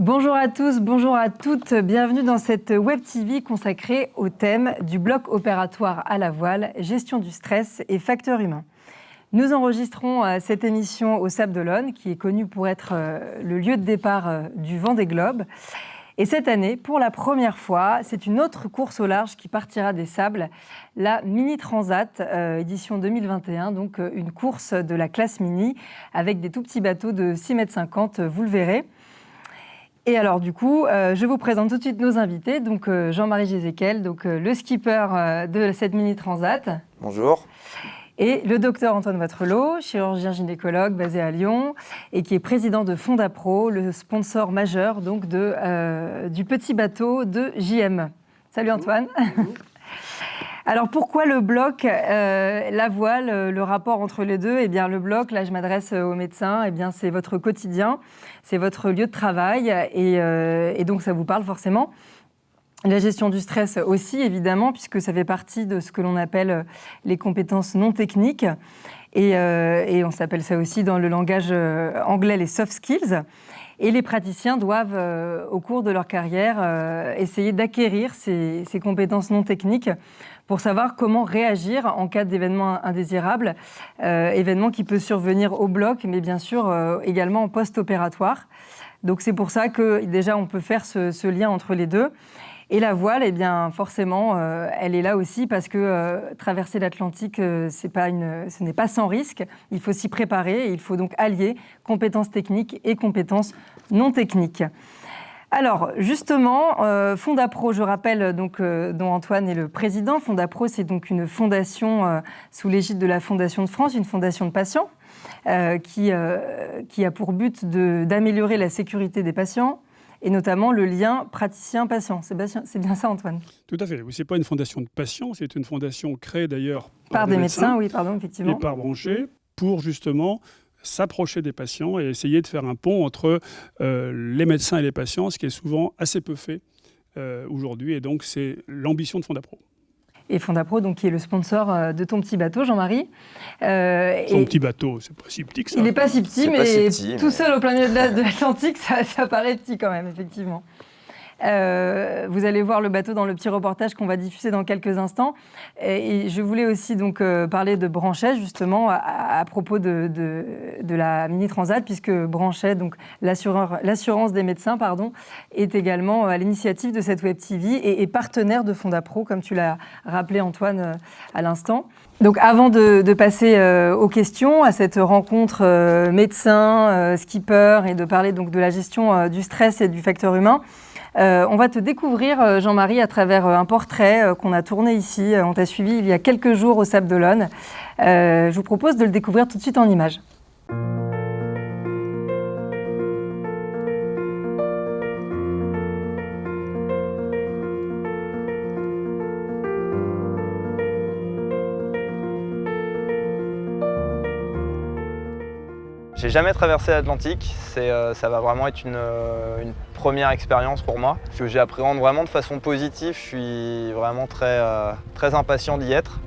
Bonjour à tous, bonjour à toutes, bienvenue dans cette Web TV consacrée au thème du bloc opératoire à la voile, gestion du stress et facteurs humains. Nous enregistrons cette émission au Sables d'Olonne, qui est connu pour être le lieu de départ du Vendée Globe. Et cette année, pour la première fois, c'est une autre course au large qui partira des Sables, la Mini Transat, édition 2021, donc une course de la classe mini avec des tout petits bateaux de 6,50 m, vous le verrez. Et alors du coup, je vous présente tout de suite nos invités, donc Jean-Marie Gézéquel, donc le skipper de cette Mini Transat. Bonjour. Et le docteur Antoine Watrelot, chirurgien gynécologue basé à Lyon et qui est président de Fondapro, le sponsor majeur donc du petit bateau de JM. Salut Antoine. Alors pourquoi le bloc, la voile, le rapport entre les deux? Eh bien le bloc, là je m'adresse aux médecins, eh bien c'est votre quotidien, c'est votre lieu de travail et donc ça vous parle forcément. La gestion du stress aussi, évidemment, puisque ça fait partie de ce que l'on appelle les compétences non techniques. Et on s'appelle ça aussi dans le langage anglais les soft skills. Et les praticiens doivent, au cours de leur carrière, essayer d'acquérir ces compétences non techniques pour savoir comment réagir en cas d'événement indésirable, événement qui peut survenir au bloc, mais bien sûr également en post-opératoire. Donc c'est pour ça que déjà on peut faire ce lien entre les deux. Et la voile, eh bien, forcément, elle est là aussi parce que traverser l'Atlantique, ce n'est pas sans risque. Il faut s'y préparer et il faut donc allier compétences techniques et compétences non techniques. Alors, justement, Fondapro, je rappelle, donc, dont Antoine est le président. Fondapro, c'est donc une fondation sous l'égide de la Fondation de France, une fondation de patients qui a pour but d'améliorer la sécurité des patients, et notamment le lien praticien-patient. C'est bien ça, Antoine? Tout à fait. Ce n'est pas une fondation de patients, c'est une fondation créée d'ailleurs par des médecins, oui, pardon, effectivement. Et par branchés, pour justement s'approcher des patients et essayer de faire un pont entre les médecins et les patients, ce qui est souvent assez peu fait aujourd'hui. Et donc, c'est l'ambition de Fondapro. Et Fondapro, donc, qui est le sponsor de ton petit bateau, Jean-Marie. Petit bateau, c'est pas si petit que ça. Il n'est pas si petit, mais tout seul au plein milieu de l'Atlantique, ça paraît petit quand même, effectivement. Vous allez voir le bateau dans le petit reportage qu'on va diffuser dans quelques instants. Et je voulais aussi donc parler de Branchet, justement, à propos de la Mini Transat, puisque Branchet, donc l'assurance des médecins, pardon, est également à l'initiative de cette Web TV et partenaire de Fondapro, comme tu l'as rappelé, Antoine, à l'instant. Donc avant de passer aux questions, à cette rencontre médecin, skipper, et de parler donc de la gestion du stress et du facteur humain, on va te découvrir, Jean-Marie, à travers un portrait qu'on a tourné ici. On t'a suivi il y a quelques jours au Sables d'Olonne. Je vous propose de le découvrir tout de suite en images. J'ai jamais traversé l'Atlantique, ça va vraiment être une première expérience pour moi, que j'appréhende vraiment de façon positive. Je suis vraiment très impatient d'y être.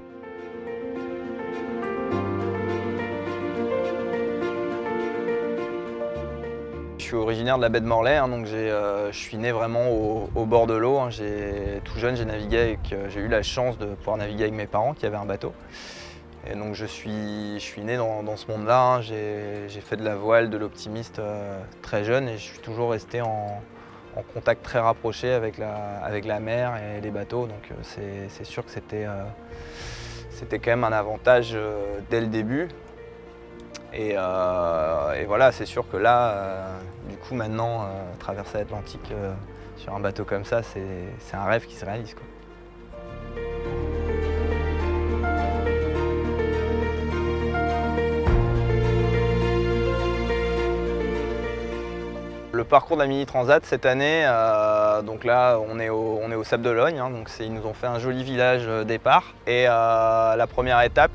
Je suis originaire de la baie de Morlaix, donc je suis né vraiment au bord de l'eau. Tout jeune, j'ai eu la chance de pouvoir naviguer avec mes parents qui avaient un bateau. Et donc je suis né dans ce monde-là. J'ai fait de la voile, de l'optimiste très jeune, et je suis toujours resté en contact très rapproché avec la mer et les bateaux. Donc c'est sûr que c'était quand même un avantage dès le début. Et voilà, c'est sûr que là, du coup maintenant, traverser l'Atlantique sur un bateau comme ça, c'est un rêve qui se réalise, quoi. Le parcours de la Mini Transat cette année, donc là on est au Sables d'Olonne, donc ils nous ont fait un joli village départ. Et la première étape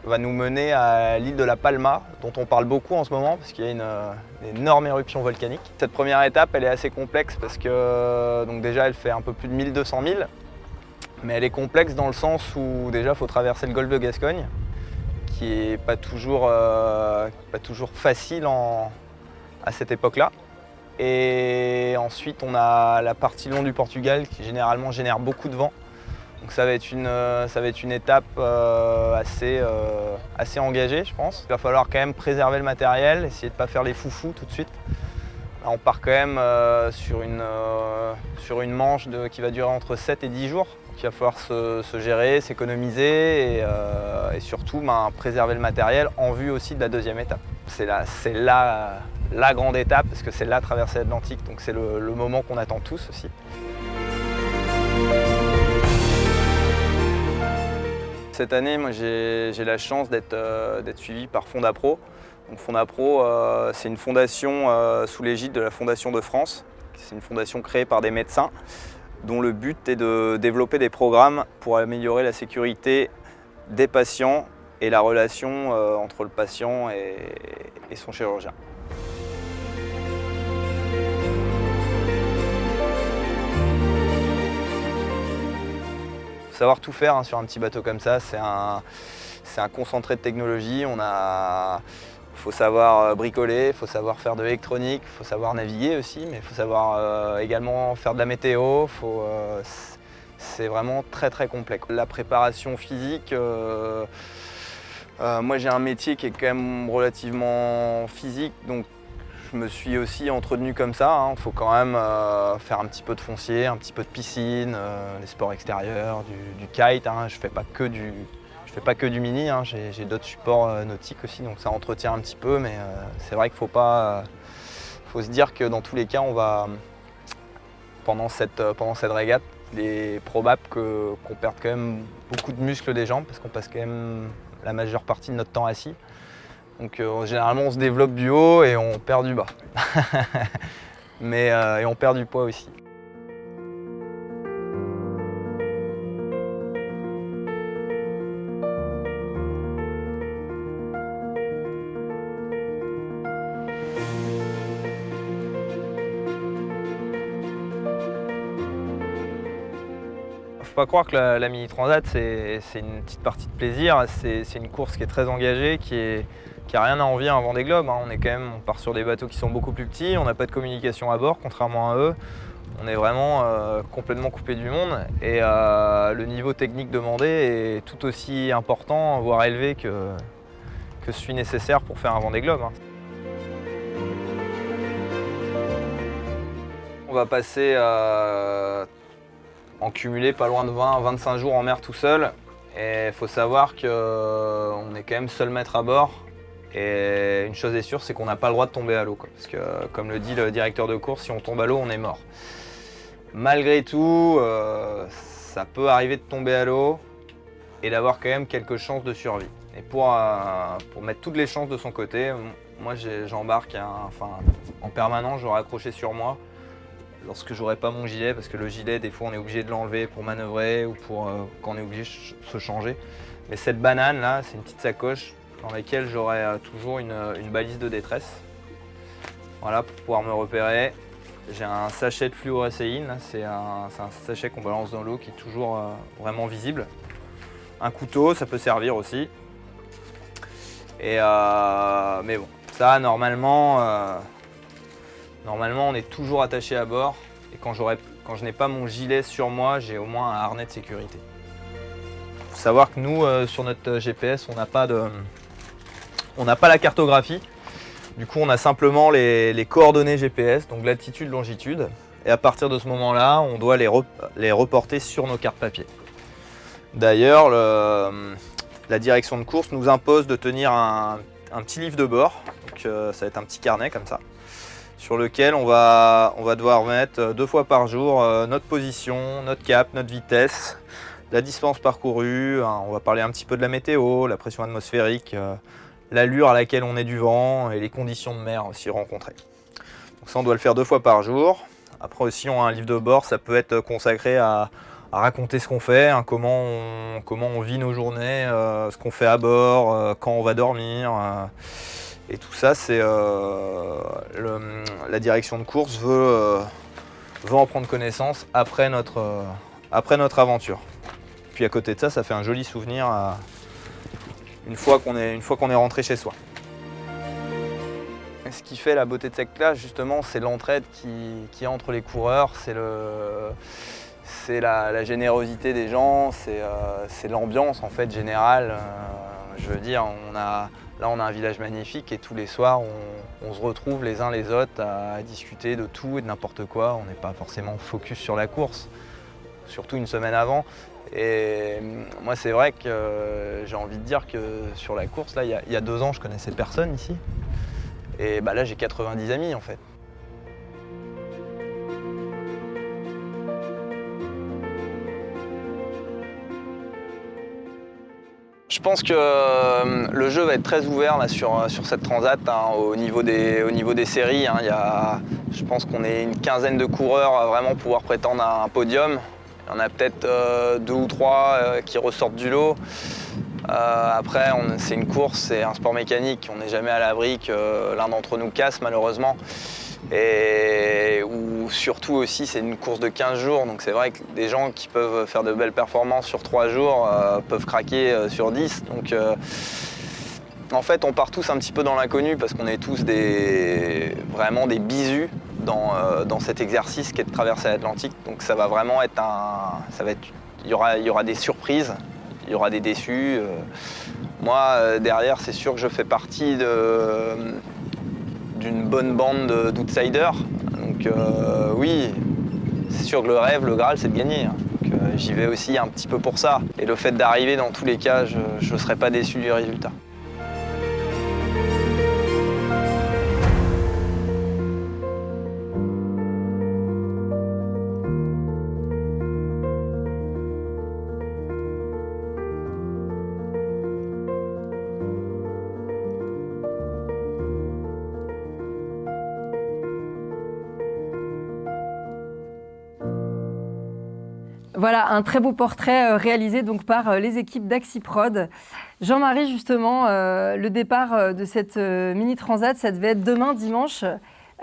va nous mener à l'île de la Palma, dont on parle beaucoup en ce moment parce qu'il y a une énorme éruption volcanique. Cette première étape, elle est assez complexe parce que donc déjà elle fait un peu plus de 1200 milles, mais elle est complexe dans le sens où déjà il faut traverser le golfe de Gascogne, qui n'est pas toujours facile à cette époque-là. Et ensuite, on a la partie long du Portugal qui généralement génère beaucoup de vent. Donc ça va être une étape assez engagée, je pense. Il va falloir quand même préserver le matériel, essayer de ne pas faire les foufous tout de suite. Là, on part quand même sur une manche qui va durer entre 7 et 10 jours. Donc il va falloir se gérer, s'économiser et surtout préserver le matériel en vue aussi de la deuxième étape. C'est la grande étape parce que c'est la traversée atlantique, donc c'est le moment qu'on attend tous aussi. Cette année, moi, j'ai la chance d'être suivi par Fondapro. Donc Fondapro, c'est une fondation sous l'égide de la Fondation de France. C'est une fondation créée par des médecins dont le but est de développer des programmes pour améliorer la sécurité des patients et la relation entre le patient et son chirurgien. Savoir tout faire sur un petit bateau comme ça, c'est un concentré de technologie. Faut savoir bricoler, il faut savoir faire de l'électronique, il faut savoir naviguer aussi, mais il faut savoir également faire de la météo. C'est vraiment très très complexe. La préparation physique, moi j'ai un métier qui est quand même relativement physique, donc je me suis aussi entretenu comme ça. Il faut quand même faire un petit peu de foncier, un petit peu de piscine, les sports extérieurs, du kite. Je fais pas que du mini, j'ai d'autres supports nautiques aussi, donc ça entretient un petit peu, mais c'est vrai qu'il faut se dire que dans tous les cas, on va pendant cette régate, il est probable qu'on perde quand même beaucoup de muscles des jambes parce qu'on passe quand même la majeure partie de notre temps assis. Donc généralement on se développe du haut et on perd du bas. Et on perd du poids aussi. Faut pas croire que la Mini Transat c'est une petite partie de plaisir, c'est une course qui est très engagée, qui a rien à envier à un Vendée Globe. On part sur des bateaux qui sont beaucoup plus petits, on n'a pas de communication à bord, contrairement à eux. On est vraiment complètement coupé du monde et le niveau technique demandé est tout aussi important, voire élevé que celui nécessaire pour faire un Vendée Globe. On va passer en cumulé pas loin de 20-25 jours en mer tout seul. Et il faut savoir qu'on est quand même seul maître à bord. Et une chose est sûre, c'est qu'on n'a pas le droit de tomber à l'eau. Parce que, comme le dit le directeur de course, si on tombe à l'eau, on est mort. Malgré tout, ça peut arriver de tomber à l'eau et d'avoir quand même quelques chances de survie. Et pour mettre toutes les chances de son côté, moi j'embarque en permanence, j'aurai accroché sur moi lorsque j'aurai pas mon gilet, parce que le gilet, des fois, on est obligé de l'enlever pour manœuvrer ou quand on est obligé de se changer. Mais cette banane là, c'est une petite sacoche dans laquelle j'aurai toujours une balise de détresse. Voilà, pour pouvoir me repérer. J'ai un sachet de fluorécéine, c'est un sachet qu'on balance dans l'eau qui est toujours vraiment visible. Un couteau, ça peut servir aussi. Mais bon, ça normalement, on est toujours attaché à bord. Et quand je n'ai pas mon gilet sur moi, j'ai au moins un harnais de sécurité. Il faut savoir que nous, sur notre GPS, on n'a pas la cartographie. Du coup, on a simplement les coordonnées GPS, donc latitude, longitude. Et à partir de ce moment-là, on doit les reporter sur nos cartes papier. D'ailleurs, la direction de course nous impose de tenir un petit livre de bord. Donc, ça va être un petit carnet comme ça, sur lequel on va devoir mettre 2 fois par jour notre position, notre cap, notre vitesse, la distance parcourue. On va parler un petit peu de la météo, la pression atmosphérique, l'allure à laquelle on est du vent et les conditions de mer aussi rencontrées. Donc ça, on doit le faire 2 fois par jour. Après aussi, on a un livre de bord, ça peut être consacré à raconter ce qu'on fait, comment on vit nos journées, ce qu'on fait à bord, quand on va dormir. Et tout ça, c'est la direction de course veut en prendre connaissance après notre aventure. Puis à côté de ça, ça fait un joli souvenir une fois qu'on est rentré chez soi. ce qui fait la beauté de cette classe, justement, c'est l'entraide qui est entre les coureurs, c'est la générosité des gens, c'est l'ambiance en fait générale. Je veux dire, là on a un village magnifique et tous les soirs on se retrouve les uns les autres à discuter de tout et de n'importe quoi. On n'est pas forcément focus sur la course, surtout une semaine avant. Et moi c'est vrai que j'ai envie de dire que sur la course, là, il y a 2 ans je connaissais personne ici. Et bah, là j'ai 90 amis en fait. Je pense que le jeu va être très ouvert là, sur cette transat hein, au niveau des séries. Hein, je pense qu'on est une quinzaine de coureurs à vraiment pouvoir prétendre à un podium. Il y en a peut-être 2 ou 3 qui ressortent du lot. Après, c'est une course, c'est un sport mécanique. On n'est jamais à l'abri que l'un d'entre nous casse malheureusement. Et surtout aussi, c'est une course de 15 jours. Donc c'est vrai que des gens qui peuvent faire de belles performances sur 3 jours peuvent craquer sur 10. Donc en fait, on part tous un petit peu dans l'inconnu parce qu'on est tous vraiment des bisus dans cet exercice qui est de traverser l'Atlantique. Donc ça va vraiment être il y aura des surprises, il y aura des déçus. Moi, derrière, c'est sûr que je fais partie d'une bonne bande d'outsiders. Donc oui, c'est sûr que le rêve, le Graal, c'est de gagner. Donc j'y vais aussi un petit peu pour ça. Et le fait d'arriver, dans tous les cas, je ne serai pas déçu du résultat. Voilà, un très beau portrait réalisé donc par les équipes d'Axiprod. Jean-Marie, justement, le départ de cette mini-transat, ça devait être demain, dimanche.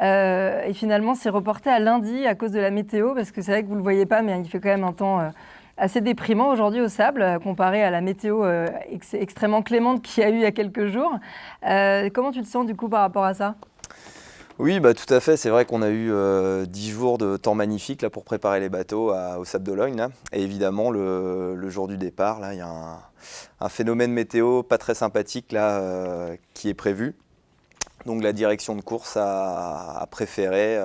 Et finalement, c'est reporté à lundi à cause de la météo, parce que c'est vrai que vous ne le voyez pas, mais il fait quand même un temps assez déprimant aujourd'hui au sable, comparé à la météo extrêmement clémente qu'il y a eu il y a quelques jours. Comment tu te sens du coup par rapport à ça ? Oui, bah, tout à fait. C'est vrai qu'on a eu 10 jours de temps magnifique là, pour préparer les bateaux au Sable d'Olonne. Là. Et évidemment, le jour du départ, il y a un phénomène météo pas très sympathique là, qui est prévu. Donc la direction de course a préféré,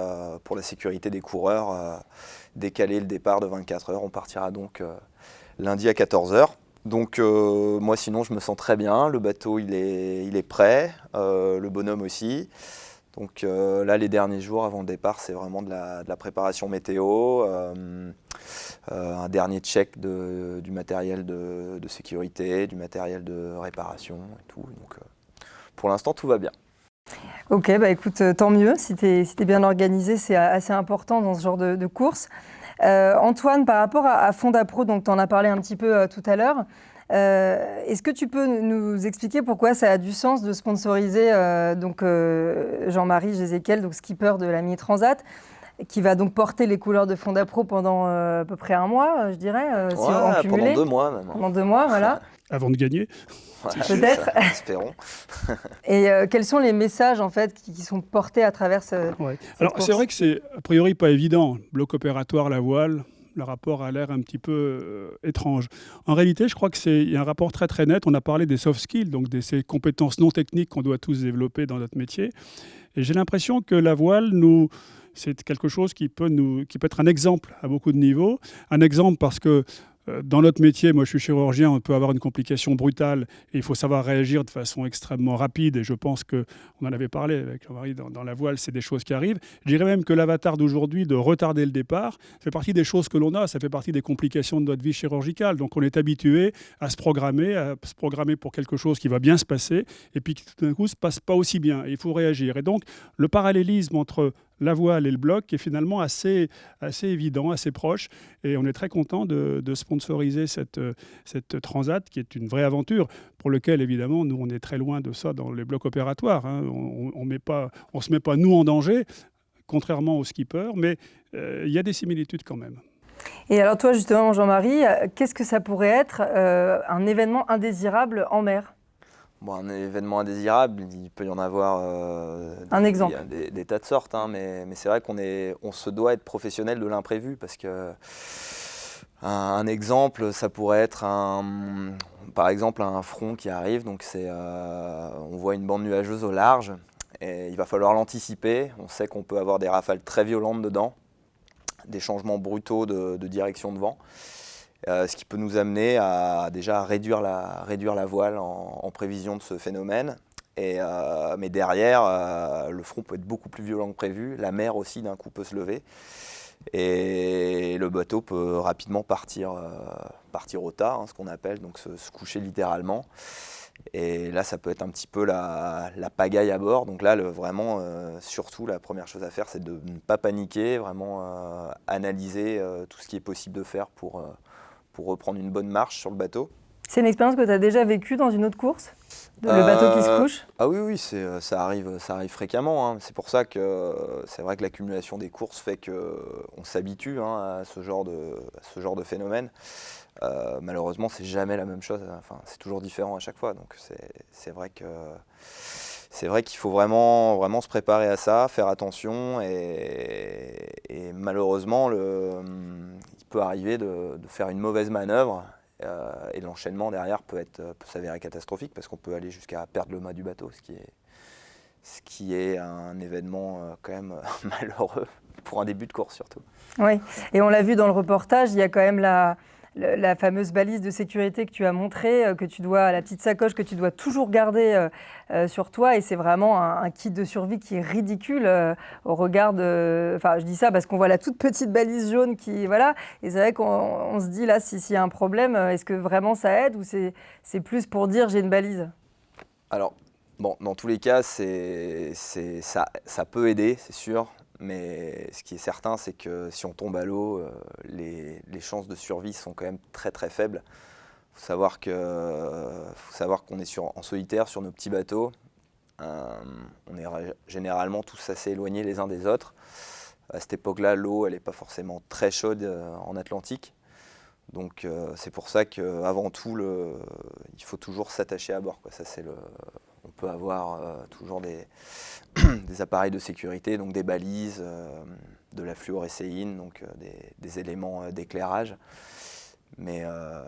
pour la sécurité des coureurs, décaler le départ de 24 heures. On partira donc lundi à 14 heures. Donc moi sinon je me sens très bien. Le bateau il est prêt, le bonhomme aussi. Donc là, les derniers jours avant le départ, c'est vraiment de la préparation météo, un dernier check du matériel de sécurité, du matériel de réparation et tout. Donc pour l'instant, tout va bien. Ok, bah écoute, tant mieux. Si t'es bien organisé, c'est assez important dans ce genre de course. Antoine, par rapport à Fondapro, donc tu en as parlé un petit peu tout à l'heure, est-ce que tu peux nous expliquer pourquoi ça a du sens de sponsoriser Jean-Marie Gézéquiel, donc skipper de la Mini Transat, qui va donc porter les couleurs de Fondapro pendant à peu près 1 mois, je dirais, en cumulé. Pendant 2 mois même. Pendant 2 mois, voilà. Avant de gagner. Peut-être. Espérons. Et quels sont les messages en fait qui sont portés à travers cette Alors course ? c'est vrai que c'est a priori pas évident. Bloc opératoire, la voile. Le rapport a l'air un petit peu étrange. En réalité, je crois qu'il y a un rapport très très net. On a parlé des soft skills, donc ces compétences non techniques qu'on doit tous développer dans notre métier. Et j'ai l'impression que la voile, c'est quelque chose qui peut être un exemple à beaucoup de niveaux. Un exemple parce que dans notre métier, moi je suis chirurgien, on peut avoir une complication brutale et il faut savoir réagir de façon extrêmement rapide. Et je pense qu'on en avait parlé avec Jean-Marie dans la voile, c'est des choses qui arrivent. Je dirais même que l'avatar d'aujourd'hui, de retarder le départ, fait partie des choses que l'on a, ça fait partie des complications de notre vie chirurgicale. Donc on est habitué à se programmer pour quelque chose qui va bien se passer et puis qui tout d'un coup ne se passe pas aussi bien. Et il faut réagir. Et donc le parallélisme entre la voile et le bloc est finalement assez évident, assez proche. Et on est très content de sponsoriser cette transat qui est une vraie aventure pour laquelle, évidemment, nous, on est très loin de ça dans les blocs opératoires. Hein. On ne se met pas, nous, en danger, contrairement aux skippers, mais il y a des similitudes quand même. Et alors toi, justement, Jean-Marie, qu'est-ce que ça pourrait être un événement indésirable en mer ? Bon, un événement indésirable, il peut y en avoir Un exemple. des tas de sortes, hein, mais c'est vrai on se doit être professionnel de l'imprévu parce que un exemple, ça pourrait être par exemple un front qui arrive, donc on voit une bande nuageuse au large et il va falloir l'anticiper. On sait qu'on peut avoir des rafales très violentes dedans, des changements brutaux de direction de vent. Ce qui peut nous amener à déjà réduire la voile en prévision de ce phénomène. Mais derrière, le front peut être beaucoup plus violent que prévu. La mer aussi, d'un coup, peut se lever. Et le bateau peut rapidement partir au tas, hein, ce qu'on appelle, donc se coucher littéralement. Et là, ça peut être un petit peu la pagaille à bord. Donc là, vraiment, surtout, la première chose à faire, c'est de ne pas paniquer, vraiment analyser tout ce qui est possible de faire pour reprendre une bonne marche sur le bateau. C'est une expérience que tu as déjà vécue dans une autre course? Le bateau qui se couche? Ah oui, ça arrive fréquemment, hein. C'est pour ça que c'est vrai que l'accumulation des courses fait qu'on s'habitue, hein, à ce genre de phénomène. Malheureusement, c'est jamais la même chose. Enfin, c'est toujours différent à chaque fois. Donc c'est vrai qu'il faut vraiment se préparer à ça, faire attention. Et malheureusement, il peut arriver de faire une mauvaise manœuvre. Et l'enchaînement derrière peut s'avérer catastrophique parce qu'on peut aller jusqu'à perdre le mât du bateau, ce qui est un événement quand même malheureux pour un début de course surtout. Oui, et on l'a vu dans le reportage, il y a quand même la fameuse balise de sécurité que tu as montrée, la petite sacoche que tu dois toujours garder sur toi, et c'est vraiment un kit de survie qui est ridicule au regard de... Enfin, je dis ça parce qu'on voit la toute petite balise jaune voilà, et c'est vrai qu'on se dit là, s'il y a un problème, est-ce que vraiment ça aide ou c'est plus pour dire j'ai une balise? Alors, bon, dans tous les cas, ça peut aider, c'est sûr. Mais ce qui est certain, c'est que si on tombe à l'eau, les chances de survie sont quand même très très faibles. Il faut savoir qu'on est en solitaire sur nos petits bateaux. On est généralement tous assez éloignés les uns des autres. À cette époque-là, l'eau, elle n'est pas forcément très chaude en Atlantique. Donc c'est pour ça qu'avant tout, il faut toujours s'attacher à bord, quoi. Ça, on peut avoir toujours des appareils de sécurité, donc des balises, de la fluorescéine, donc des éléments d'éclairage. Mais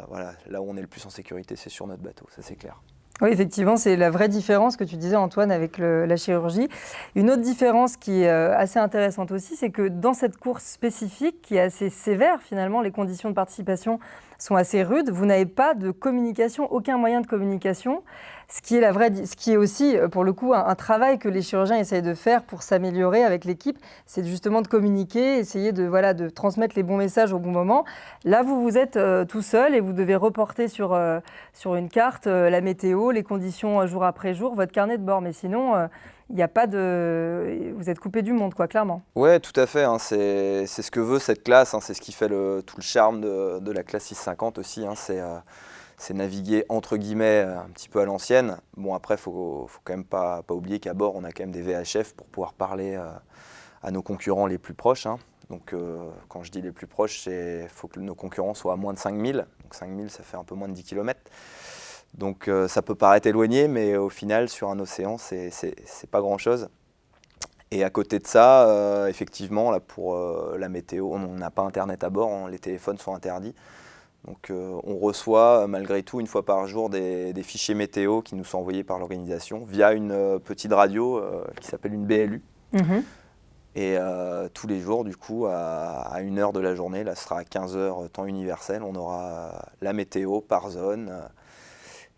voilà, là où on est le plus en sécurité, c'est sur notre bateau, ça c'est clair. Oui, effectivement, c'est la vraie différence que tu disais, Antoine, avec la chirurgie. Une autre différence qui est assez intéressante aussi, c'est que dans cette course spécifique, qui est assez sévère finalement, les conditions de participation sont assez rudes, vous n'avez pas de communication, aucun moyen de communication, ce qui est aussi, pour le coup, un travail que les chirurgiens essayent de faire pour s'améliorer avec l'équipe, c'est justement de communiquer, essayer de transmettre les bons messages au bon moment. Là, vous êtes tout seul et vous devez reporter sur une carte la météo, les conditions jour après jour, votre carnet de bord. Mais sinon, il n'y a pas vous êtes coupé du monde, quoi, clairement. Ouais, tout à fait, hein, c'est ce que veut cette classe, hein, c'est ce qui fait tout le charme de la classe 650 aussi, hein, c'est naviguer entre guillemets un petit peu à l'ancienne. Bon, après, faut quand même pas oublier qu'à bord, on a quand même des VHF pour pouvoir parler à nos concurrents les plus proches, hein. Donc quand je dis les plus proches, il faut que nos concurrents soient à moins de 5000. Donc 5000, ça fait un peu moins de 10 km. Donc ça peut paraître éloigné, mais au final, sur un océan, c'est pas grand-chose. Et à côté de ça, effectivement, là, pour la météo, on n'a pas Internet à bord, hein, les téléphones sont interdits. Donc on reçoit malgré tout une fois par jour des fichiers météo qui nous sont envoyés par l'organisation via une petite radio qui s'appelle une BLU. Mmh. Et tous les jours, du coup, à 1h de la journée, là ce sera à 15h temps universel, on aura la météo par zone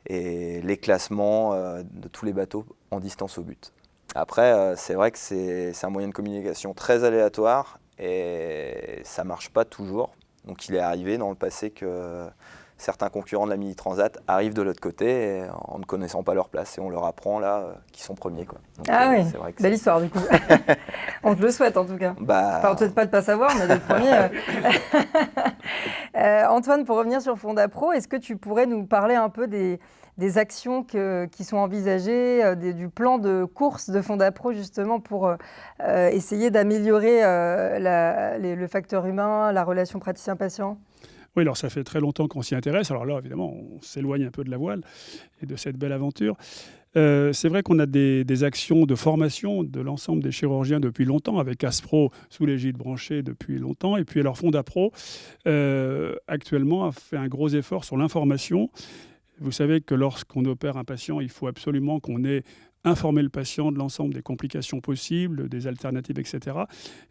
et les classements de tous les bateaux en distance au but. Après, c'est vrai que c'est un moyen de communication très aléatoire et ça ne marche pas toujours. Donc il est arrivé dans le passé que certains concurrents de la Mini Transat arrivent de l'autre côté en ne connaissant pas leur place et on leur apprend là qu'ils sont premiers, quoi. Donc, oui, c'est vrai que belle histoire du coup. On te le souhaite en tout cas. Enfin, peut-être pas de pas savoir, mais d'être premier. Antoine, pour revenir sur Fondapro, est-ce que tu pourrais nous parler un peu des actions qui sont envisagées, du plan de course de Fondapro justement pour essayer d'améliorer le facteur humain, la relation praticien-patient? Oui, alors ça fait très longtemps qu'on s'y intéresse. Alors là, évidemment, on s'éloigne un peu de la voile et de cette belle aventure. C'est vrai qu'on a des actions de formation de l'ensemble des chirurgiens depuis longtemps, avec Aspro sous l'égide Branché depuis longtemps. Et puis alors Fondapro, actuellement, a fait un gros effort sur l'information. Vous savez que lorsqu'on opère un patient, il faut absolument qu'on ait informé le patient de l'ensemble des complications possibles, des alternatives, etc.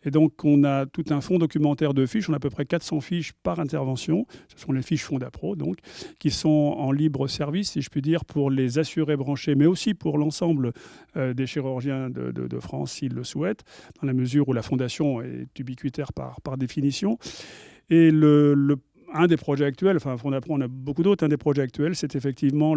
Et donc, on a tout un fonds documentaire de fiches. On a à peu près 400 fiches par intervention. Ce sont les fiches Fondapro, donc, qui sont en libre service, si je puis dire, pour les assurés branchés, mais aussi pour l'ensemble des chirurgiens de France, s'ils le souhaitent, dans la mesure où la fondation est ubiquitaire par définition. Et un des projets actuels, enfin Fondapro, on a beaucoup d'autres, un des projets actuels, c'est effectivement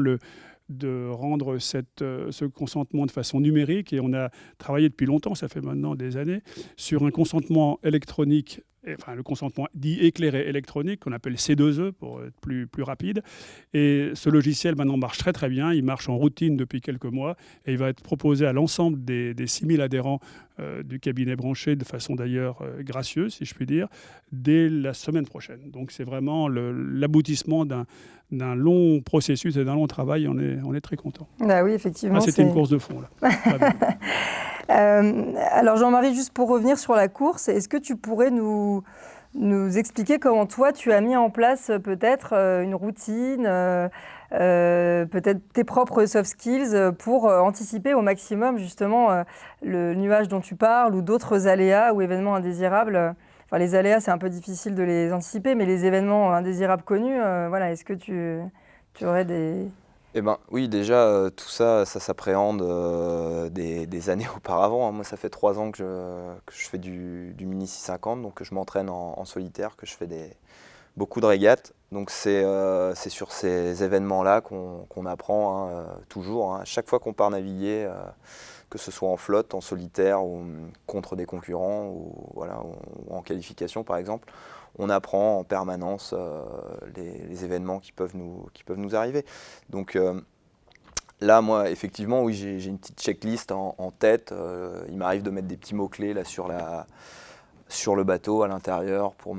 de rendre ce consentement de façon numérique. Et on a travaillé depuis longtemps, ça fait maintenant des années, sur un consentement électronique, enfin le consentement dit éclairé électronique, qu'on appelle C2E pour être plus rapide. Et ce logiciel maintenant marche très très bien, il marche en routine depuis quelques mois et il va être proposé à l'ensemble des 6000 adhérents du cabinet Branché, de façon d'ailleurs gracieuse, si je puis dire, dès la semaine prochaine. Donc c'est vraiment l'aboutissement d'un long processus et d'un long travail. On est très content. Ah oui, effectivement. C'était une course de fond, là. Alors Jean-Marie, juste pour revenir sur la course, est-ce que tu pourrais nous expliquer comment toi tu as mis en place peut-être une routine, peut-être tes propres soft skills pour anticiper au maximum justement le nuage dont tu parles ou d'autres aléas ou événements indésirables. Enfin, les aléas, c'est un peu difficile de les anticiper, mais les événements indésirables connus, voilà, est-ce que tu aurais des... Eh ben, oui, déjà, tout ça s'appréhende des années auparavant, hein. Moi, ça fait 3 ans que je fais du Mini 650, donc que je m'entraîne en solitaire, que je fais beaucoup de régates. Donc c'est sur ces événements-là qu'on apprend, hein, toujours, hein. À chaque fois qu'on part naviguer, que ce soit en flotte, en solitaire, ou contre des concurrents, ou, voilà, ou en qualification par exemple, on apprend en permanence les événements qui peuvent nous arriver. Donc là, moi, effectivement, oui, j'ai une petite checklist en tête. Il m'arrive de mettre des petits mots-clés là, sur le bateau, à l'intérieur, pour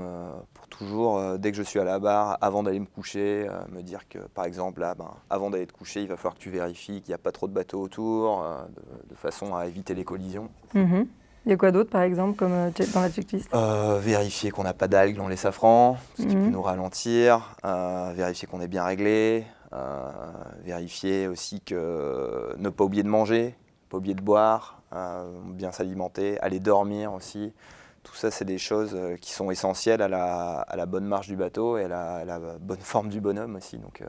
toujours, dès que je suis à la barre, avant d'aller me coucher, me dire que, par exemple, là, avant d'aller te coucher, il va falloir que tu vérifies qu'il n'y a pas trop de bateaux autour, de façon à éviter les collisions. Mm-hmm. Il y a quoi d'autre, par exemple, comme dans la checklist? Vérifier qu'on n'a pas d'algues dans les safrans, ce qui peut nous ralentir. Vérifier qu'on est bien réglé. Vérifier aussi que ne pas oublier de manger, pas oublier de boire, bien s'alimenter, aller dormir aussi. Tout ça, c'est des choses qui sont essentielles à la bonne marche du bateau et à la bonne forme du bonhomme aussi. Donc,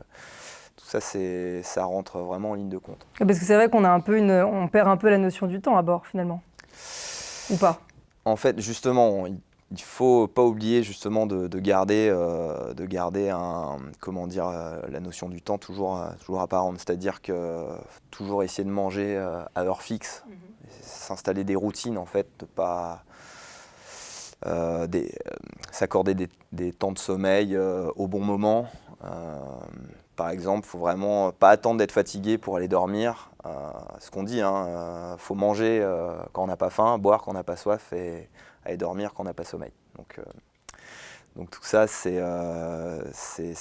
tout ça, ça rentre vraiment en ligne de compte. Parce que c'est vrai qu'on on perd un peu la notion du temps à bord, finalement. Ou pas? En fait, justement, il ne faut pas oublier justement de garder la notion du temps toujours apparente. C'est-à-dire que toujours essayer de manger à heure fixe, s'installer des routines en fait, de pas s'accorder des temps de sommeil au bon moment. Par exemple, il ne faut vraiment pas attendre d'être fatigué pour aller dormir. Ce qu'on dit, hein, faut manger quand on n'a pas faim, boire quand on n'a pas soif et aller dormir quand on n'a pas sommeil. Donc tout ça, c'est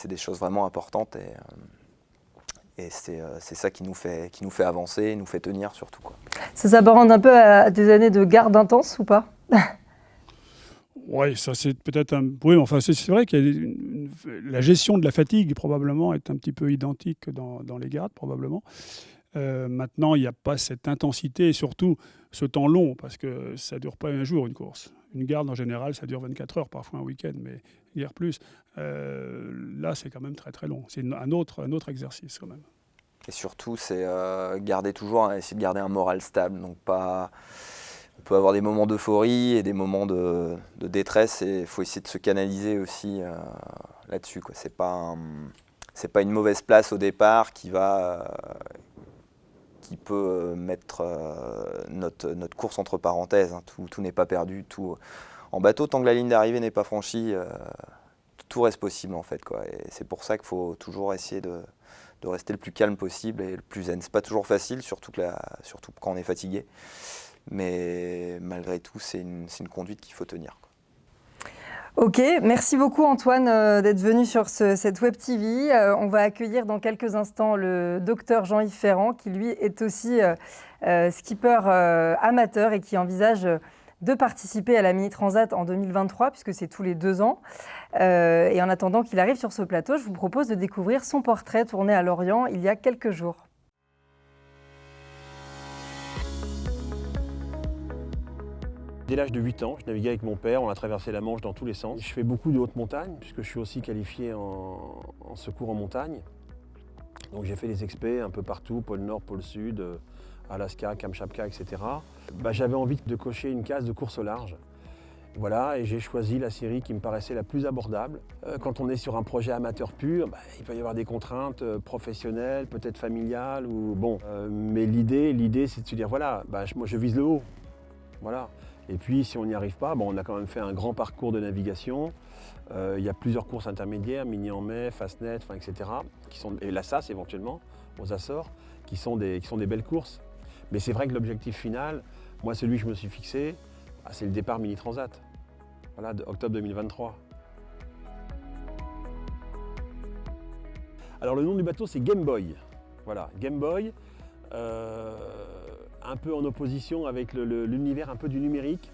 des choses vraiment importantes et c'est ça qui nous fait avancer, nous fait tenir surtout, quoi. Ça s'apparente un peu à des années de garde intense ou pas? Oui, ça c'est peut-être un... Oui, enfin c'est vrai que la gestion de la fatigue probablement est un petit peu identique dans les gardes, probablement. Maintenant, il n'y a pas cette intensité et surtout ce temps long, parce que ça ne dure pas un jour une course. Une garde, en général, ça dure 24 heures, parfois un week-end, mais guère plus. Là, c'est quand même très très long. C'est un autre exercice quand même. Et surtout, c'est essayer de garder un moral stable, donc pas... On peut avoir des moments d'euphorie et des moments de détresse et il faut essayer de se canaliser aussi là-dessus, quoi. C'est pas une mauvaise place au départ qui peut mettre notre course entre parenthèses, hein. Tout n'est pas perdu. En bateau, tant que la ligne d'arrivée n'est pas franchie, tout reste possible en fait, quoi. Et c'est pour ça qu'il faut toujours essayer de rester le plus calme possible et le plus zen. C'est pas toujours facile, surtout quand on est fatigué. Mais malgré tout, c'est une conduite qu'il faut tenir, quoi. Ok, merci beaucoup Antoine d'être venu sur cette Web TV. On va accueillir dans quelques instants le docteur Jean-Yves Ferrand, qui lui est aussi skipper amateur et qui envisage de participer à la Mini Transat en 2023, puisque c'est tous les 2 ans. Et en attendant qu'il arrive sur ce plateau, je vous propose de découvrir son portrait tourné à Lorient il y a quelques jours. Dès l'âge de 8 ans, je naviguais avec mon père, on a traversé la Manche dans tous les sens. Je fais beaucoup de haute montagne, puisque je suis aussi qualifié en secours en montagne. Donc j'ai fait les expés un peu partout, pôle Nord, pôle Sud, Alaska, Kamchatka, etc. J'avais envie de cocher une case de course au large. Voilà, et j'ai choisi la série qui me paraissait la plus abordable. Quand on est sur un projet amateur pur, il peut y avoir des contraintes professionnelles, peut-être familiales, ou bon. Mais l'idée, c'est de se dire, voilà, moi je vise le haut. Voilà. Et puis si on n'y arrive pas, on a quand même fait un grand parcours de navigation. Il y a plusieurs courses intermédiaires, Mini-en-Mai, Fastnet, etc. Et la SAS éventuellement, aux Açores, qui sont des belles courses. Mais c'est vrai que l'objectif final, moi celui que je me suis fixé, c'est le départ Mini Transat, voilà, octobre 2023. Alors le nom du bateau c'est Game Boy. Voilà, Game Boy. Un peu en opposition avec l'univers un peu du numérique,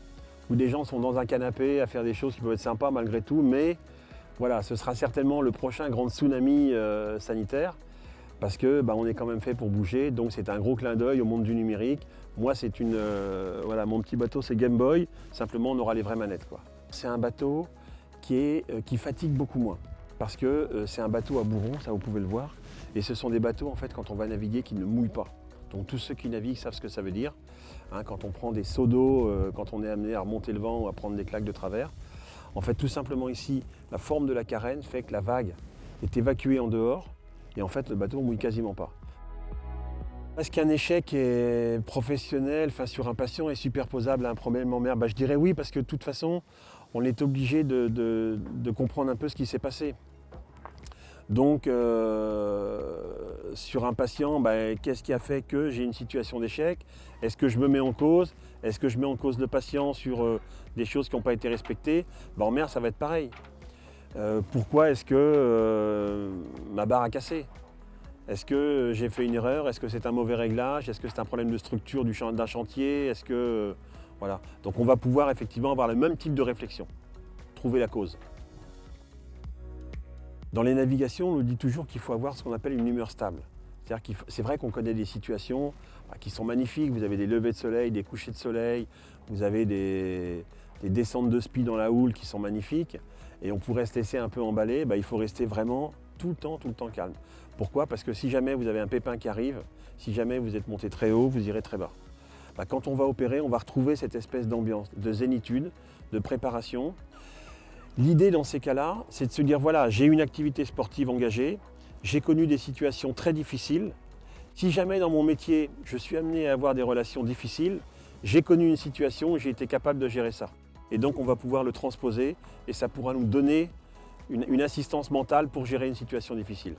où des gens sont dans un canapé à faire des choses qui peuvent être sympas malgré tout, mais voilà, ce sera certainement le prochain grand tsunami sanitaire, parce que on est quand même fait pour bouger, donc c'est un gros clin d'œil au monde du numérique. Moi, c'est voilà, mon petit bateau, c'est Game Boy, simplement on aura les vraies manettes, quoi. C'est un bateau qui fatigue beaucoup moins, parce que c'est un bateau à bourron, ça vous pouvez le voir, et ce sont des bateaux, en fait, quand on va naviguer, qui ne mouillent pas. Donc tous ceux qui naviguent savent ce que ça veut dire. Quand on prend des seaux d'eau, quand on est amené à remonter le vent ou à prendre des claques de travers. En fait, tout simplement ici, la forme de la carène fait que la vague est évacuée en dehors et en fait, le bateau ne mouille quasiment pas. Est-ce qu'un échec est professionnel, sur un patient, est superposable à un problème en mer ? Je dirais oui, parce que de toute façon, on est obligé de comprendre un peu ce qui s'est passé. Donc, sur un patient, qu'est-ce qui a fait que j'ai une situation d'échec ? Est-ce que je me mets en cause ? Est-ce que je mets en cause le patient sur des choses qui n'ont pas été respectées ? En mer, ça va être pareil. Pourquoi est-ce que ma barre a cassé ? Est-ce que j'ai fait une erreur ? Est-ce que c'est un mauvais réglage ? Est-ce que c'est un problème de structure d'un chantier ? Est-ce que... voilà. Donc on va pouvoir effectivement avoir le même type de réflexion, trouver la cause. Dans les navigations, on nous dit toujours qu'il faut avoir ce qu'on appelle une humeur stable. C'est vrai qu'on connaît des situations qui sont magnifiques. Vous avez des levées de soleil, des couchers de soleil, vous avez des descentes de spi dans la houle qui sont magnifiques. Et on pourrait se laisser un peu emballer. Il faut rester vraiment tout le temps calme. Pourquoi ? Parce que si jamais vous avez un pépin qui arrive, si jamais vous êtes monté très haut, vous irez très bas. Quand on va opérer, on va retrouver cette espèce d'ambiance, de zénitude, de préparation. L'idée dans ces cas-là, c'est de se dire, voilà, j'ai une activité sportive engagée, j'ai connu des situations très difficiles. Si jamais dans mon métier, je suis amené à avoir des relations difficiles, j'ai connu une situation et j'ai été capable de gérer ça. Et donc on va pouvoir le transposer et ça pourra nous donner une assistance mentale pour gérer une situation difficile.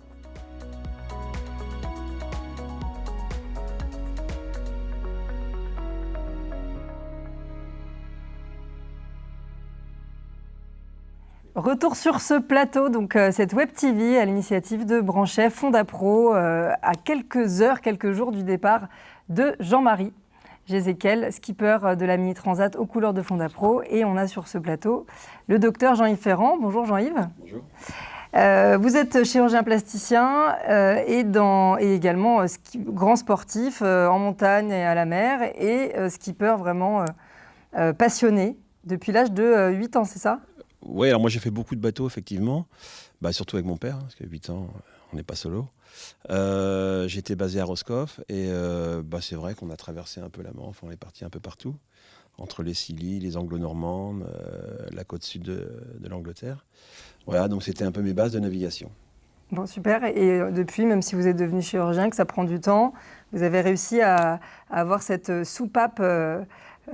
Retour sur ce plateau, donc cette Web TV à l'initiative de Branchet, Fondapro, à quelques jours du départ de Jean-Marie Jézéquel, skipper de la Mini Transat aux couleurs de Fondapro. Et on a sur ce plateau le docteur Jean-Yves Ferrand. Bonjour Jean-Yves. Bonjour. Vous êtes chirurgien plasticien et également grand sportif en montagne et à la mer et skipper vraiment passionné depuis l'âge de 8 ans, c'est ça ? Oui, alors moi j'ai fait beaucoup de bateaux effectivement, surtout avec mon père, parce qu'à 8 ans on n'est pas solo. J'étais basé à Roscoff et c'est vrai qu'on a traversé un peu la Manche, on est parti un peu partout, entre les Scilly, les Anglo-Normandes, la côte sud de l'Angleterre. Voilà, donc c'était un peu mes bases de navigation. Bon, super. Et depuis, même si vous êtes devenu chirurgien, que ça prend du temps, vous avez réussi à avoir cette soupape,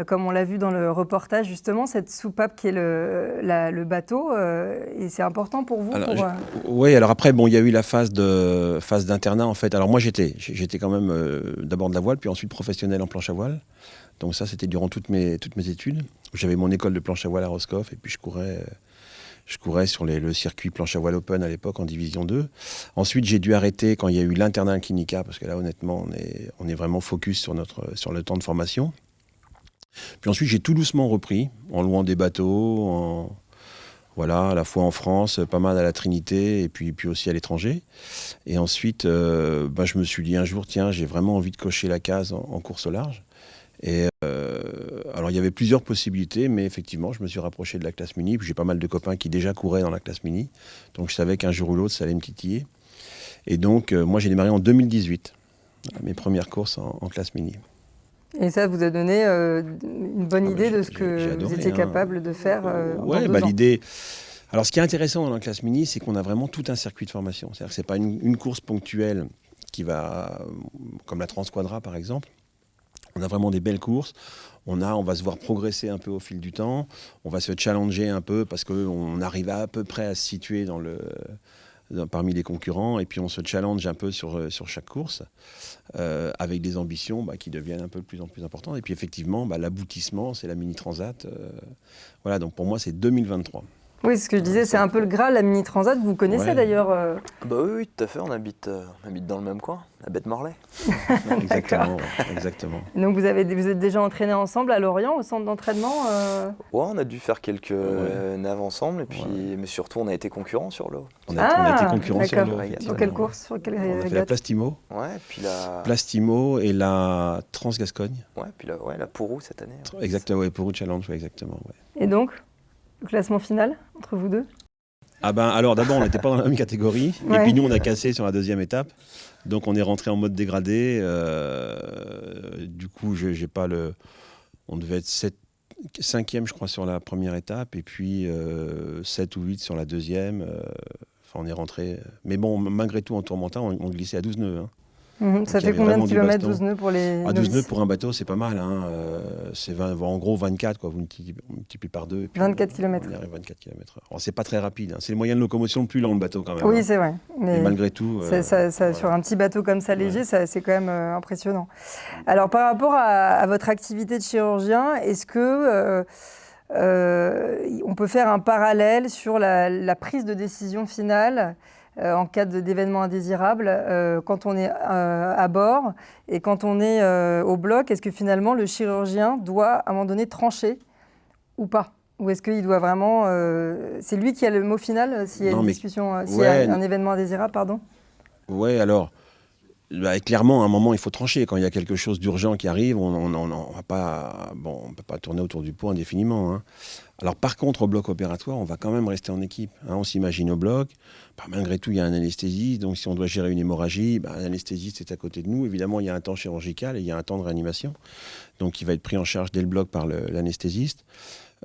comme on l'a vu dans le reportage, justement, cette soupape qui est le bateau. Et c'est important pour vous Oui, alors après, il y a eu la phase d'internat, en fait. Alors moi, j'étais quand même d'abord de la voile, puis ensuite professionnel en planche à voile. Donc ça, c'était durant toutes mes études. J'avais mon école de planche à voile à Roscoff, et puis je courais Je courais sur le circuit planche à voile open à l'époque en division 2. Ensuite, j'ai dû arrêter quand il y a eu l'internat clinica, parce que là, honnêtement, on est vraiment focus sur le temps de formation. Puis ensuite, j'ai tout doucement repris, en louant des bateaux, voilà, à la fois en France, pas mal à la Trinité, et puis aussi à l'étranger. Et ensuite, je me suis dit un jour, tiens, j'ai vraiment envie de cocher la case en course au large. Et alors il y avait plusieurs possibilités, mais effectivement je me suis rapproché de la classe mini. J'ai pas mal de copains qui déjà couraient dans la classe mini, donc je savais qu'un jour ou l'autre ça allait me titiller. Et donc moi j'ai démarré en 2018, mes premières courses en classe mini. Et ça vous a donné une bonne idée de ce que vous étiez capable de faire dans 2 ans. L'idée. Alors ce qui est intéressant dans la classe mini, c'est qu'on a vraiment tout un circuit de formation. C'est-à-dire que c'est pas une course ponctuelle qui va, comme la Transquadra par exemple. On a vraiment des belles courses, on va se voir progresser un peu au fil du temps, on va se challenger un peu parce qu'on arrive à peu près à se situer parmi les concurrents, et puis on se challenge un peu sur chaque course, avec des ambitions qui deviennent un peu de plus en plus importantes. Et puis effectivement, l'aboutissement, c'est la Mini Transat. Voilà, donc pour moi, c'est 2023. Oui, c'est ce que je disais, c'est un peu le Graal, la Mini Transat. Vous connaissez d'ailleurs Oui, tout à fait. On habite dans le même coin, à Bête-Morlaix. Exactement. Donc vous êtes déjà entraînés ensemble à Lorient, au centre d'entraînement On a dû faire quelques naves ensemble, et puis, mais surtout on a été concurrents sur l'eau. On a été concurrents sur l'eau. Sur quelle course, sur quelle On a fait la Plastimo. Puis la Plastimo et la Trans-Gascogne. Puis la Pourrou cette année. Exactement, Pourrou Challenge, exactement. Et donc le classement final entre vous deux? Alors d'abord, on n'était pas dans la même catégorie. Et puis nous, on a cassé sur la deuxième étape. Donc on est rentré en mode dégradé. Du coup, j'ai pas on devait être 5e, je crois, sur la première étape. Et puis 7 ou 8 sur la deuxième. On est rentré. Mais bon, malgré tout, en tourmentant, on glissait à 12 nœuds. Ça fait combien de kilomètres, 12 nœuds pour les 12 nœuds pour un bateau, c'est pas mal. C'est en gros 24, quoi. Vous multipliez par 2. Et puis 24 km. On arrive à 24 km. Alors, c'est pas très rapide. C'est le moyen de locomotion le plus lent, le bateau, quand même. Oui, c'est vrai. Mais malgré tout. Sur un petit bateau comme ça, léger, c'est quand même impressionnant. Alors, par rapport à votre activité de chirurgien, est-ce que on peut faire un parallèle sur la prise de décision finale en cas d'événements indésirables, quand on est à bord et quand on est au bloc? Est-ce que finalement le chirurgien doit à un moment donné trancher ou pas? Ou est-ce qu'il doit vraiment... c'est lui qui a le mot final s'il y a une discussion, s'il y a un événement indésirable, pardon? Oui, alors, clairement, à un moment, il faut trancher. Quand il y a quelque chose d'urgent qui arrive, on ne peut pas tourner autour du pot indéfiniment. Alors par contre, au bloc opératoire, on va quand même rester en équipe. On s'imagine au bloc. Malgré tout, il y a un anesthésiste. Donc si on doit gérer une hémorragie, l'anesthésiste est à côté de nous. Évidemment, il y a un temps chirurgical et il y a un temps de réanimation. Donc il va être pris en charge dès le bloc par l'anesthésiste.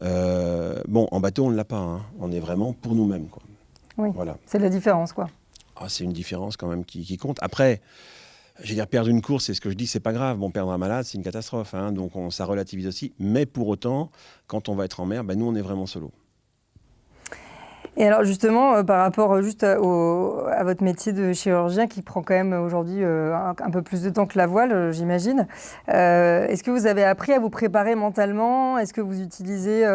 En bateau, on ne l'a pas. On est vraiment pour nous-mêmes, quoi. Oui, voilà. C'est la différence, quoi. C'est une différence quand même qui compte. Après, je veux dire, perdre une course, c'est ce que je dis, c'est pas grave. Perdre un malade, c'est une catastrophe. Donc ça relativise aussi. Mais pour autant, quand on va être en mer, nous, on est vraiment solo. Et alors justement, par rapport juste à votre métier de chirurgien qui prend quand même aujourd'hui un peu plus de temps que la voile, j'imagine, est-ce que vous avez appris à vous préparer mentalement? Est-ce que vous utilisez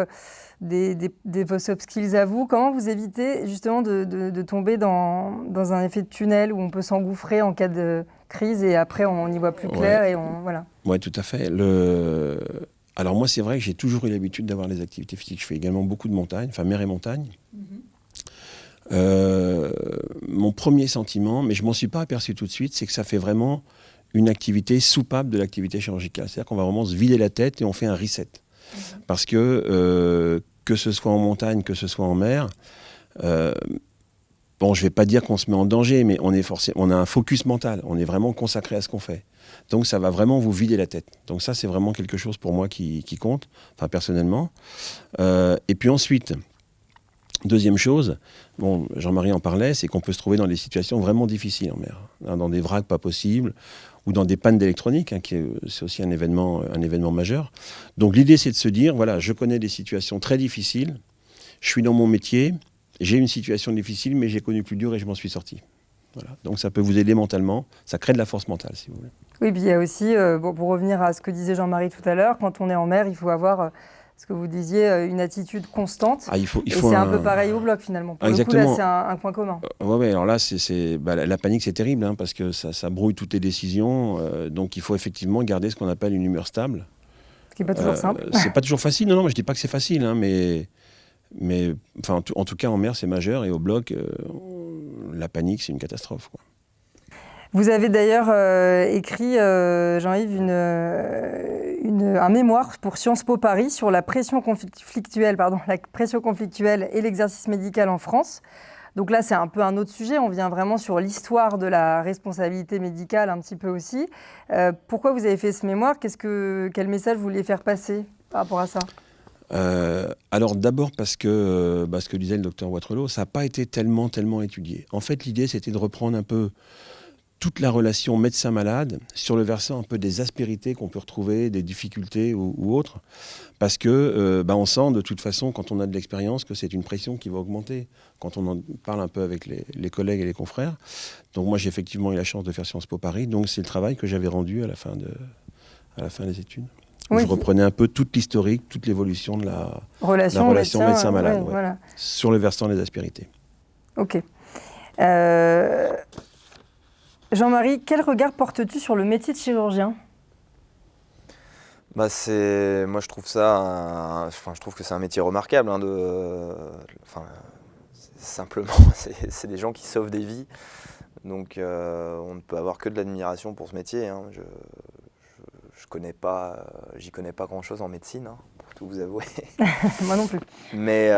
vos soft skills à vous? Comment vous évitez justement de tomber dans un effet de tunnel où on peut s'engouffrer en cas de crise et après on y voit plus clair et voilà. Oui, tout à fait. Alors moi, c'est vrai que j'ai toujours eu l'habitude d'avoir des activités physiques. Je fais également beaucoup de montagne, mer et montagne. Mon premier sentiment, mais je ne m'en suis pas aperçu tout de suite, c'est que ça fait vraiment une activité soupape de l'activité chirurgicale. C'est-à-dire qu'on va vraiment se vider la tête et on fait un reset. Parce que ce soit en montagne, que ce soit en mer, je ne vais pas dire qu'on se met en danger, mais on a un focus mental. On est vraiment consacré à ce qu'on fait. Donc ça va vraiment vous vider la tête. Donc ça, c'est vraiment quelque chose pour moi qui compte, personnellement. Et puis ensuite, deuxième chose, Jean-Marie en parlait, c'est qu'on peut se trouver dans des situations vraiment difficiles en mer, dans des vracs pas possibles, ou dans des pannes d'électronique, c'est aussi un événement majeur. Donc l'idée, c'est de se dire, voilà, je connais des situations très difficiles, je suis dans mon métier, j'ai une situation difficile, mais j'ai connu plus dur et je m'en suis sorti. Voilà. Donc ça peut vous aider mentalement, ça crée de la force mentale, si vous voulez. Oui, puis il y a aussi, pour revenir à ce que disait Jean-Marie tout à l'heure, quand on est en mer, il faut avoir ce que vous disiez, une attitude constante. Il faut et c'est un peu pareil au bloc finalement. Pour le coup, là, c'est un point commun. Ouais, alors là, la panique, c'est terrible, parce que ça brouille toutes les décisions. Donc il faut effectivement garder ce qu'on appelle une humeur stable. Ce qui n'est pas toujours simple. C'est pas toujours facile, non, mais je dis pas que c'est facile, mais enfin, en tout cas en mer, c'est majeur, et au bloc, la panique, c'est une catastrophe, quoi. Vous avez d'ailleurs écrit, Jean-Yves, un mémoire pour Sciences Po Paris sur la pression conflictuelle et l'exercice médical en France. Donc là, c'est un peu un autre sujet. On vient vraiment sur l'histoire de la responsabilité médicale un petit peu aussi. Pourquoi vous avez fait ce mémoire ? Quel message vous vouliez faire passer par rapport à ça ? Alors d'abord parce que ce que disait le docteur Waterloo, ça n'a pas été tellement étudié. En fait, l'idée, c'était de reprendre un peu toute la relation médecin-malade sur le versant un peu des aspérités qu'on peut retrouver, des difficultés ou autres, parce que on sent de toute façon, quand on a de l'expérience, que c'est une pression qui va augmenter, quand on en parle un peu avec les collègues et les confrères. Donc moi, j'ai effectivement eu la chance de faire Sciences Po Paris, donc c'est le travail que j'avais rendu à la fin des études. Oui. Je reprenais un peu toute l'historique, toute l'évolution de la relation médecin-malade, voilà. Sur le versant des aspérités. Ok. Jean-Marie, quel regard portes-tu sur le métier de chirurgien ? Moi, je trouve je trouve que c'est un métier remarquable. Simplement, c'est des gens qui sauvent des vies. Donc, on ne peut avoir que de l'admiration pour ce métier. J'y connais pas grand-chose en médecine, pour tout vous avouer. Moi non plus. Mais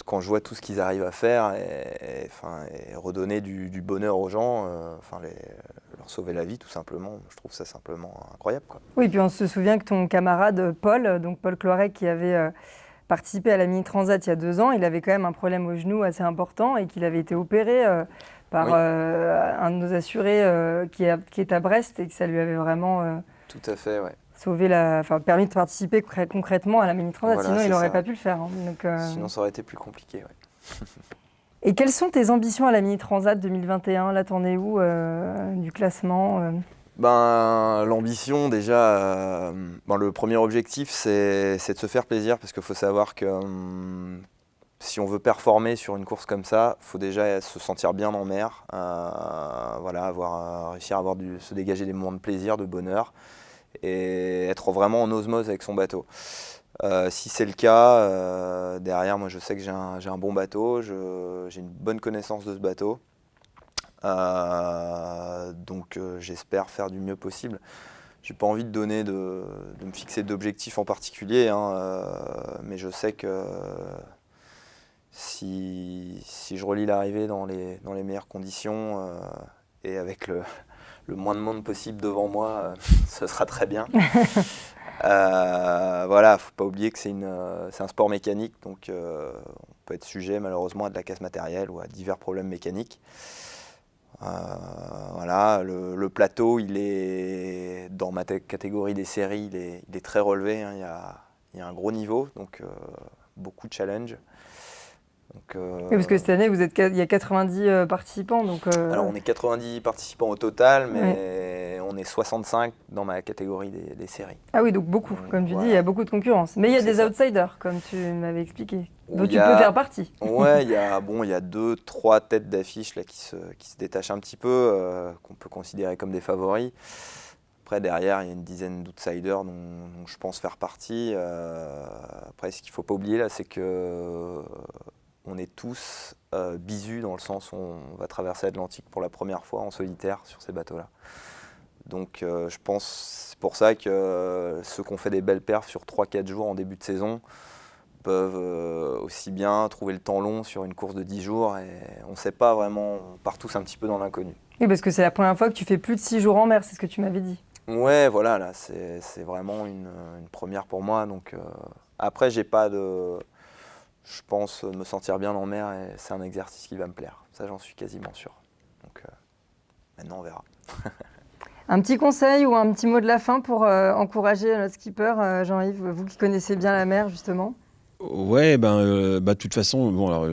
quand je vois tout ce qu'ils arrivent à faire et redonner du bonheur aux gens, leur sauver la vie tout simplement, je trouve ça simplement incroyable, quoi. Oui, puis on se souvient que ton camarade Paul Cloirec, qui avait participé à la Mini Transat il y a 2 ans, il avait quand même un problème au genou assez important et qu'il avait été opéré par un de nos assurés qui est à Brest, et que ça lui avait vraiment tout à fait, ouais. permis de participer concrètement à la Mini Transat, Voilà, sinon il n'aurait pas pu le faire. Sinon ça aurait été plus compliqué, ouais. Et quelles sont tes ambitions à la Mini Transat 2021 ? Là, t'en es où du classement L'ambition, déjà, le premier objectif, c'est de se faire plaisir, parce qu'il faut savoir que si on veut performer sur une course comme ça, il faut déjà se sentir bien en mer, réussir à se dégager des moments de plaisir, de bonheur, et être vraiment en osmose avec son bateau. Si c'est le cas, derrière, moi je sais que j'ai un bon bateau, j'ai une bonne connaissance de ce bateau, donc j'espère faire du mieux possible. J'ai pas envie de me fixer d'objectifs en particulier, mais je sais que si je relie l'arrivée dans les meilleures conditions et avec le moins de monde possible devant moi, ce sera très bien. Faut pas oublier que c'est un sport mécanique, donc on peut être sujet malheureusement à de la casse matérielle ou à divers problèmes mécaniques. Le plateau, il est dans ma catégorie des séries, il est très relevé, il y a un gros niveau, donc beaucoup de challenges. Oui, parce que cette année, il y a 90 participants. Alors, on est 90 participants au total, mais on est 65 dans ma catégorie des séries. Ah oui, donc beaucoup. Comme tu dis, il y a beaucoup de concurrence. Mais il y a des outsiders, comme tu m'avais expliqué, dont tu peux faire partie. Ouais, il y a 2-3 têtes d'affiche là, qui se détachent un petit peu, qu'on peut considérer comme des favoris. Après, derrière, il y a une dizaine d'outsiders dont je pense faire partie. Après, ce qu'il ne faut pas oublier, là, c'est que on est tous bisus, dans le sens où on va traverser l'Atlantique pour la première fois en solitaire sur ces bateaux-là. Donc je pense c'est pour ça que ceux qui ont fait des belles perfs sur 3-4 jours en début de saison peuvent aussi bien trouver le temps long sur une course de 10 jours. Et on ne sait pas vraiment, on part tous un petit peu dans l'inconnu. Oui, parce que c'est la première fois que tu fais plus de 6 jours en mer, c'est ce que tu m'avais dit. Ouais, voilà, là c'est vraiment une première pour moi. Donc après, j'ai pas de... Je pense me sentir bien en mer, et c'est un exercice qui va me plaire. Ça, j'en suis quasiment sûr. Donc maintenant, on verra. Un petit conseil ou un petit mot de la fin pour encourager notre skipper, Jean-Yves, vous qui connaissez bien la mer, justement. Ouais, de toute façon,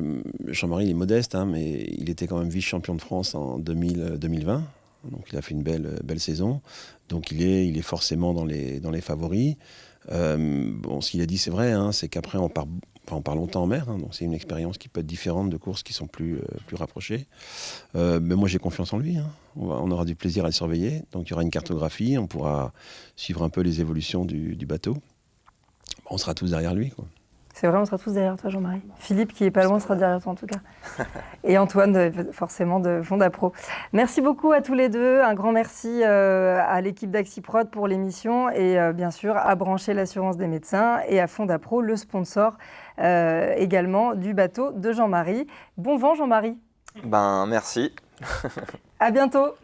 Jean-Marie il est modeste, mais il était quand même vice-champion de France en 2020. Donc il a fait une belle saison. Donc il est forcément dans les favoris. Bon, ce qu'il a dit, c'est vrai, hein, c'est qu'après, on part longtemps en mer, hein, donc c'est une expérience qui peut être différente de courses qui sont plus rapprochées. Mais moi, j'ai confiance en lui. Hein. On aura du plaisir à le surveiller. Donc, il y aura une cartographie, on pourra suivre un peu les évolutions du bateau. Bon, on sera tous derrière lui, quoi. C'est vrai, on sera tous derrière toi, Jean-Marie. Philippe, qui est pas loin, sera derrière toi en tout cas. Et Antoine, forcément, de Fondapro. Merci beaucoup à tous les deux. Un grand merci à l'équipe d'Axiprod pour l'émission et bien sûr à Brancher l'assurance des médecins et à Fondapro, le sponsor également du bateau de Jean-Marie. Bon vent, Jean-Marie. Ben, merci. À bientôt.